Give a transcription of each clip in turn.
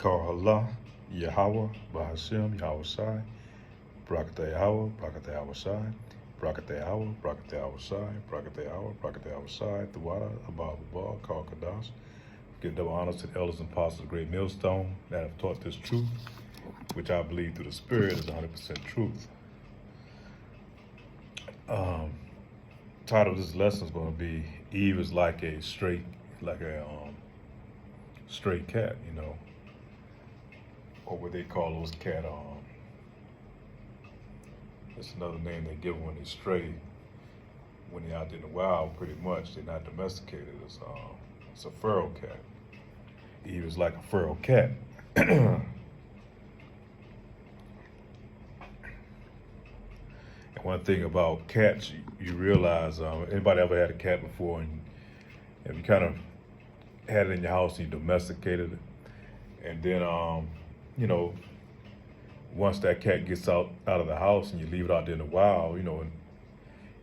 Ka'ala, Yahweh, Bahashem, Yahweh Shai, Brakate Yahweh, Brakate Yahweh Shai, Brakate Yahweh, Brakate Yahweh Shai, Brakate Yahweh, Brakate Yahweh Shai, Thawada, Abba, Abba, Kal Kadash. Give double honors to the elders and apostles of the great millstone that have taught this truth, which I believe through the Spirit is 100% truth. Title of this lesson is going to be Eve is like a stray cat, or what they call those cat. It's another name they give when they stray, when they're out in the wild. Pretty much, they're not domesticated. It's a feral cat. Eve is like a feral cat. And one thing about cats, you realize, anybody ever had a cat before, and if you kind of had it in your house and you domesticated it, and then, once that cat gets out of the house and you leave it out there in the wild,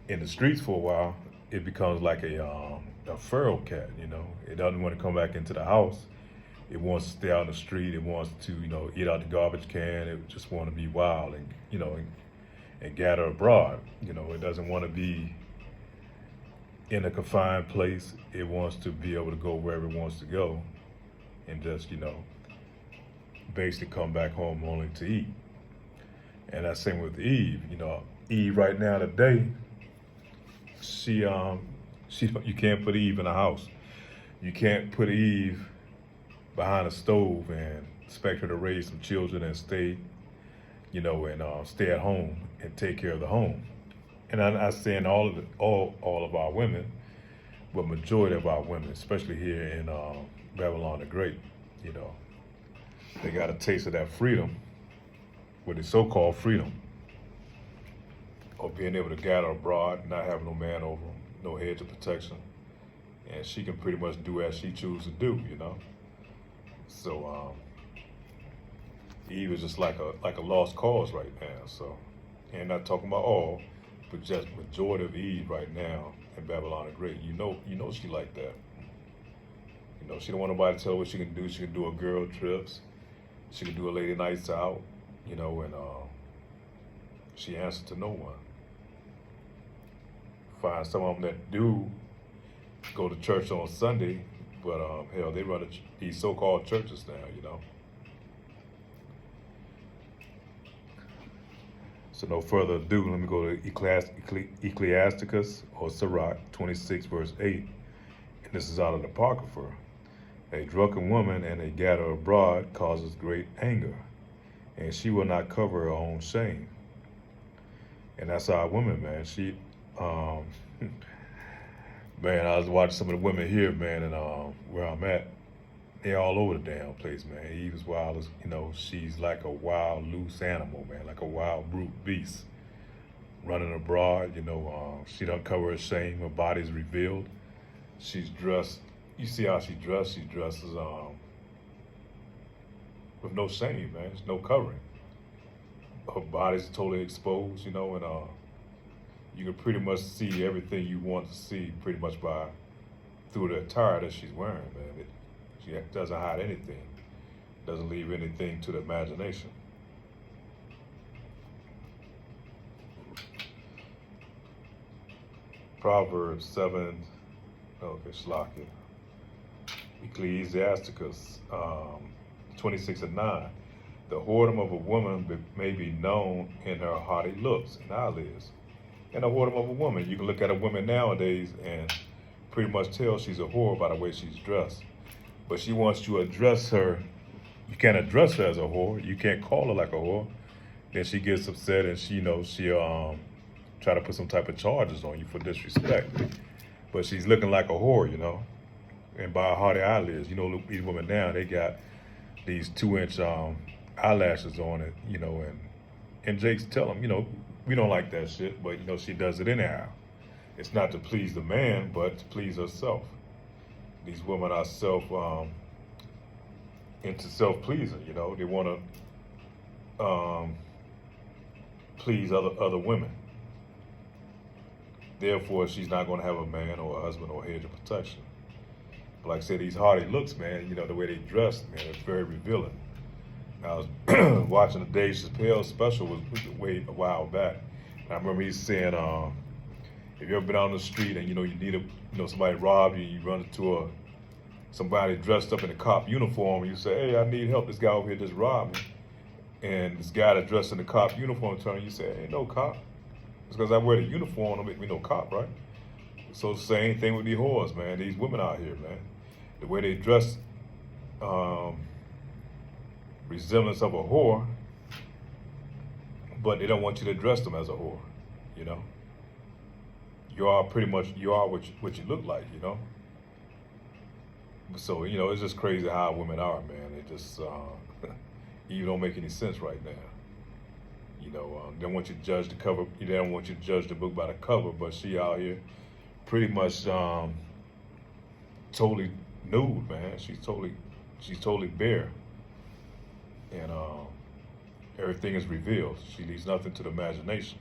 in the streets for a while, it becomes like a feral cat, It doesn't want to come back into the house. It wants to stay out in the street. It wants to, eat out the garbage can. It just want to be wild and gather abroad. It doesn't want to be in a confined place. It wants to be able to go wherever it wants to go and just, basically come back home only to eat. And that's same with Eve. Eve right now today, you can't put Eve in a house. You can't put Eve behind a stove and expect her to raise some children and stay stay at home and take care of the home. And I'm not saying all of our women, but majority of our women, especially here in Babylon the Great, they got a taste of that freedom, what is so-called freedom, of being able to gather abroad, not having no man over them, no hedge of protection, and she can pretty much do as she chooses to do, So Eve is just like a lost cause right now. So, and not talking about all, but just majority of Eve right now in Babylon the Great. You know she like that. She don't want nobody to tell her what she can do. She can do her girl trips. She can do a lady nights out, and she answers to no one. Find some of them that do go to church on Sunday, but hell, they run these so-called churches now, So no further ado, let me go to Ecclesiasticus or Sirach 26 verse 8. And this is out of the Apocrypha. A drunken woman and a gatherer abroad causes great anger, and she will not cover her own shame. And that's our woman, man. She, man, I was watching some of the women here, man, and where I'm at, they're all over the damn place, man. Eve is wild as, she's like a wild, loose animal, man, like a wild, brute beast. Running abroad, she don't cover her shame, her body's revealed. She's dressed, you see how she dressed? She dresses with no shame, man. There's no covering. Her body's totally exposed, and you can pretty much see everything you want to see pretty much through the attire that she's wearing, man. She doesn't hide anything, doesn't leave anything to the imagination. Proverbs 7, Shlaki. Ecclesiasticus 26 and 9. The whoredom of a woman may be known in her haughty looks and eyelids. And the whoredom of a woman, you can look at a woman nowadays and pretty much tell she's a whore by the way she's dressed. But she wants you to address her. You can't address her as a whore. You can't call her like a whore. Then she gets upset and she'll try to put some type of charges on you for disrespect. But she's looking like a whore, And by her haughty eyelids, these women now, they got these 2-inch eyelashes on it, and Jake's tell them, we don't like that shit, but she does it anyhow. It's not to please the man, but to please herself. These women are into self-pleasing, they want to please other women. Therefore, she's not going to have a man or a husband or a hedge of protection. But like I said, these haughty looks, man, the way they dress, man, it's very revealing. I was watching the Dave Chappelle special was way a while back. And I remember he saying, if you ever been out on the street and you need somebody robbed you, you run into somebody dressed up in a cop uniform, and you say, hey, I need help. This guy over here just robbed me. And this guy that's dressed in the cop uniform turns and you say, ain't no cop. It's because I wear the uniform, don't make me no cop, right? So the same thing with these whores, man. These women out here, man. The way they dress, resemblance of a whore, but they don't want you to dress them as a whore, you know? You are what you look like, you know? So, it's just crazy how women are, man. They just, even don't make any sense right now. They don't want you to judge the cover. They don't want you to judge the book by the cover, but she out here pretty much totally nude, man. She's totally bare. And everything is revealed. She leaves nothing to the imagination.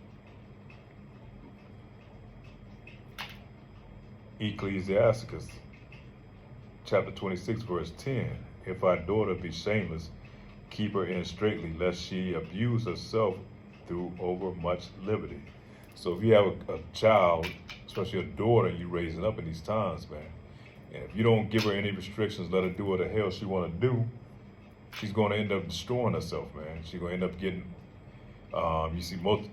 Ecclesiasticus chapter 26 verse 10, if our daughter be shameless, keep her in straitly, lest she abuse herself through overmuch liberty. So if you have a child, especially a daughter, and you raising up in these times, man, and if you don't give her any restrictions, let her do what the hell she want to do, she's going to end up destroying herself, man. She's going to end up getting, you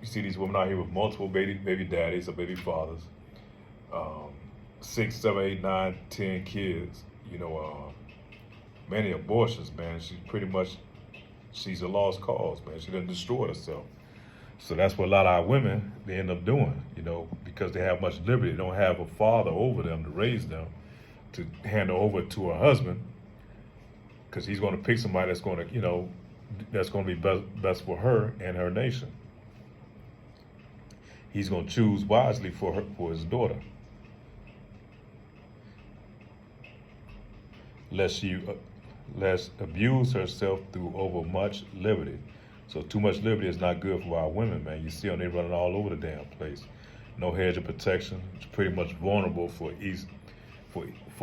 see these women out here with multiple baby daddies or baby fathers, 6, 7, 8, 9, 10 kids, many abortions, man. She's a lost cause, man. She done destroyed herself. So that's what a lot of our women, they end up doing, because they have much liberty. They don't have a father over them to raise them, to hand over to her husband, because he's going to pick somebody that's going to, that's going to be best for her and her nation. He's going to choose wisely for his daughter. Lest abuse herself through overmuch liberty. So too much liberty is not good for our women, man. You see them, they running all over the damn place. No hedge of protection. It's pretty much vulnerable for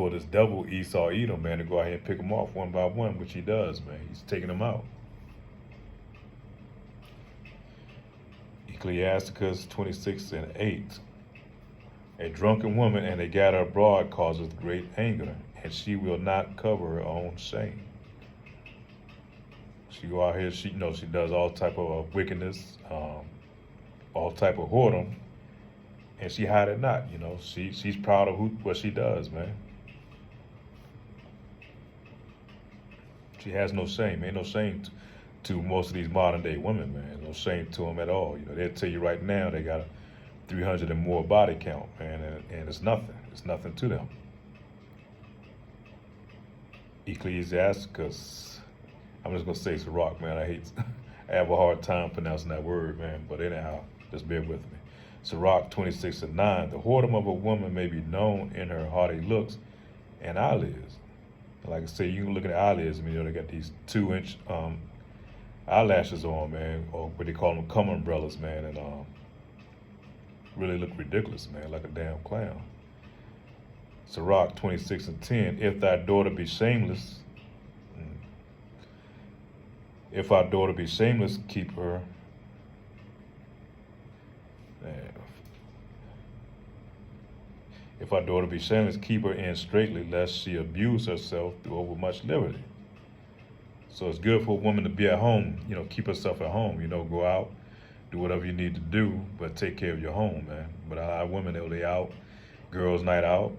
this devil Esau Edom, man, to go out here and pick them off one by one, which he does, man. He's taking them out. Ecclesiasticus 26 and 8. A drunken woman and a gatherer abroad causeth great anger, and she will not cover her own shame. She go out here, she does all type of wickedness, all type of whoredom, and she hide it not. She's proud of what she does, man. She has no shame. Ain't no shame to most of these modern day women, man. No shame to them at all. They'll tell you right now they got a 300 and more body count, man, and it's nothing. It's nothing to them. Ecclesiasticus, I'm just gonna say Sirach, man. I have a hard time pronouncing that word, man. But anyhow, just bear with me. Sirach 26 and 9. The whoredom of a woman may be known in her haughty looks and eyelids. Like I say, you can look at the eyelids. They got these 2-inch eyelashes on, man, or what they call them, cum umbrellas, man, and really look ridiculous, man, like a damn clown. Sirach 26 and 10. If thy daughter be shameless, keep her. If our daughter be shameless, keep her in straitly, lest she abuse herself through overmuch liberty. So it's good for a woman to be at home, keep herself at home, go out, do whatever you need to do, but take care of your home, man. But our women, they out, girls' night out,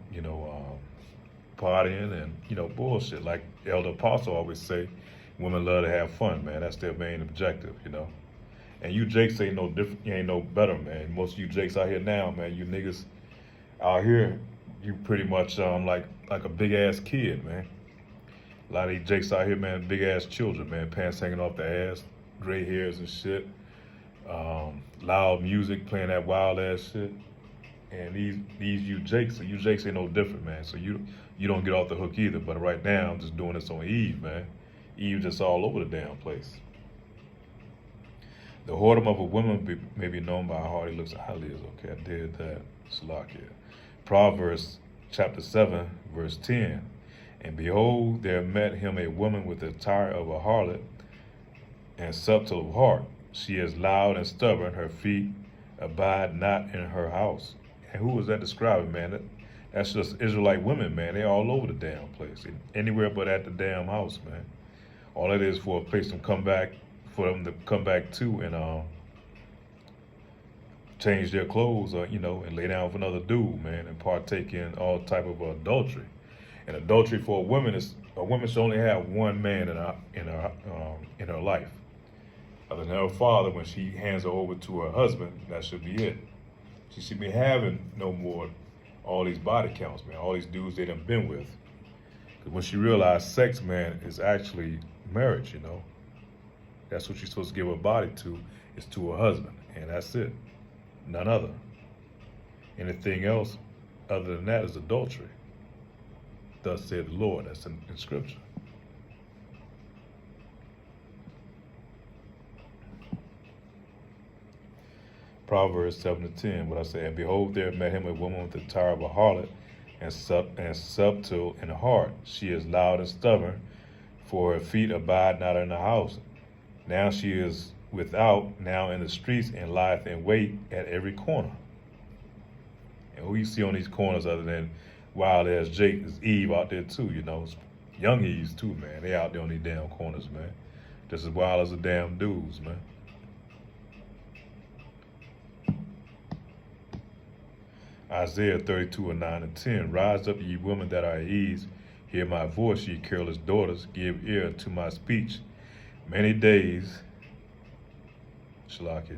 partying and, bullshit. Like Elder Apostle always say, women love to have fun, man. That's their main objective, And you Jakes ain't no different, you ain't no better, man. Most of you Jakes out here now, man, you niggas out here, you pretty much like a big ass kid, man. A lot of these Jakes out here, man, big ass children, man, pants hanging off the ass, gray hairs and shit, loud music, playing that wild ass shit. And these you Jakes ain't no different, man. So you don't get off the hook either. But right now, I'm just doing this on Eve, man. Eve just all over the damn place. The whoredom of a woman may be known by how hard he looks at eyelids. Okay, I did that. Salakia. Proverbs chapter 7, verse 10. And behold, there met him a woman with the attire of a harlot, and subtle of heart. She is loud and stubborn. Her feet abide not in her house. And who was that describing, man? That's just Israelite women, man. They all over the damn place. Anywhere but at the damn house, man. All it is for a place to come back, for them to come back to and change their clothes, and lay down with another dude, man, and partake in all type of adultery. And adultery for a woman should only have one man in her life. Other than her father, when she hands her over to her husband, that should be it. She should be having no more all these body counts, man, all these dudes they done been with. Because when she realized sex, man, is actually marriage, that's what she's supposed to give her body to, is to her husband, and that's it. None other. Anything else other than that is adultery. Thus said the Lord. That's in Scripture. Proverbs 7:10. What I say, and behold, there met him a woman with the attire of a harlot, and subtle in heart. She is loud and stubborn, for her feet abide not in the house. Now she is without, now in the streets, and lieth in wait at every corner. And who you see on these corners other than wild as Jake is Eve out there too, young Eves too, man. They out there on these damn corners, man. Just as wild as the damn dudes, man. Isaiah 32:9-10. Rise up, ye women that are at ease. Hear my voice, ye careless daughters. Give ear to my speech. Many days, Shalakia.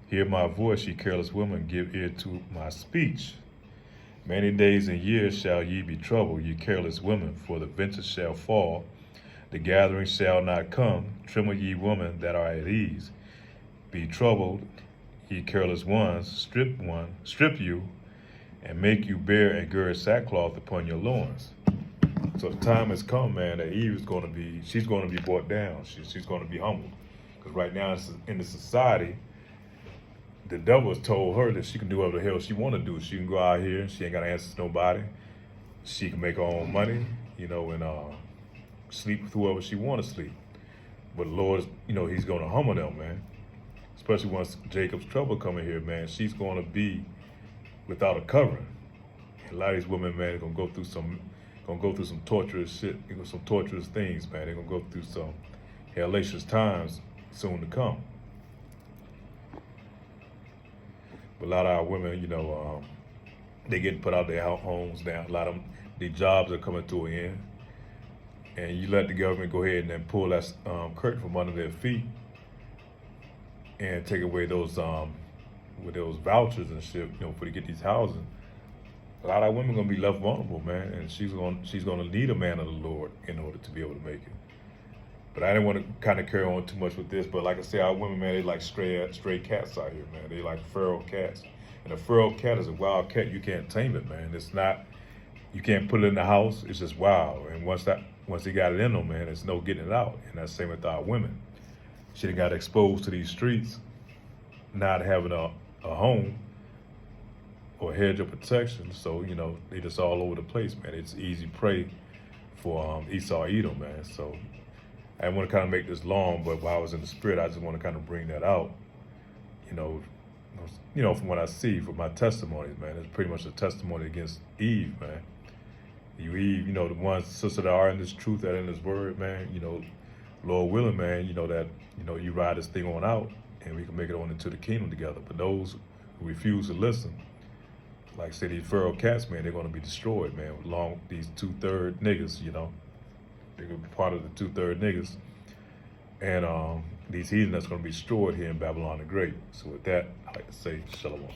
Hear my voice, ye careless women. Give ear to my speech. Many days and years shall ye be troubled, ye careless women, for the vintage shall fall. The gathering shall not come. Tremble, ye women that are at ease. Be troubled, ye careless ones. Strip you, and make you bear and gird sackcloth upon your loins. So the time has come, man, that Eve is she's going to be brought down. She's going to be humbled. Because right now in the society, the devil has told her that she can do whatever the hell she want to do. She can go out here, she ain't got to answer to nobody. She can make her own money, and sleep with whoever she want to sleep. But the Lord, he's going to humble them, man. Especially once Jacob's trouble coming here, man. She's going to be without a covering. And a lot of these women, man, are going to go through some torturous shit, some torturous things, man. They're going to go through some hellacious times soon to come. But a lot of our women, they getting put out their homes now. A lot of them, their jobs are coming to an end. And you let the government go ahead and then pull that curtain from under their feet and take away those with those vouchers and shit, for to get these houses. A lot of women are gonna be left vulnerable, man, and she's gonna need a man of the Lord in order to be able to make it. But I didn't want to kind of carry on too much with this. But like I said, our women, man, they like stray cats out here, man. They like feral cats, and a feral cat is a wild cat. You can't tame it, man. It's not. You can't put it in the house. It's just wild. And once they got it in them, man, there's no getting it out. And that's the same with our women. She done got exposed to these streets, not having a home or hedge of protection. So, they just all over the place, man. It's easy prey for Esau Edom, man. So I didn't want to kind of make this long, but while I was in the spirit, I just want to kind of bring that out, from what I see, from my testimonies, man. It's pretty much a testimony against Eve, man. You Eve, the ones, sister that are in this truth, that in this word, man, Lord willing, man, that, you ride this thing on out and we can make it on into the kingdom together. But those who refuse to listen, like I said, these feral cats, man, they're going to be destroyed, man, along these 2/3 niggas, they're going to be part of the 2/3 niggas. And these heathen that's going to be destroyed here in Babylon the Great. So with that, I like to say shalom.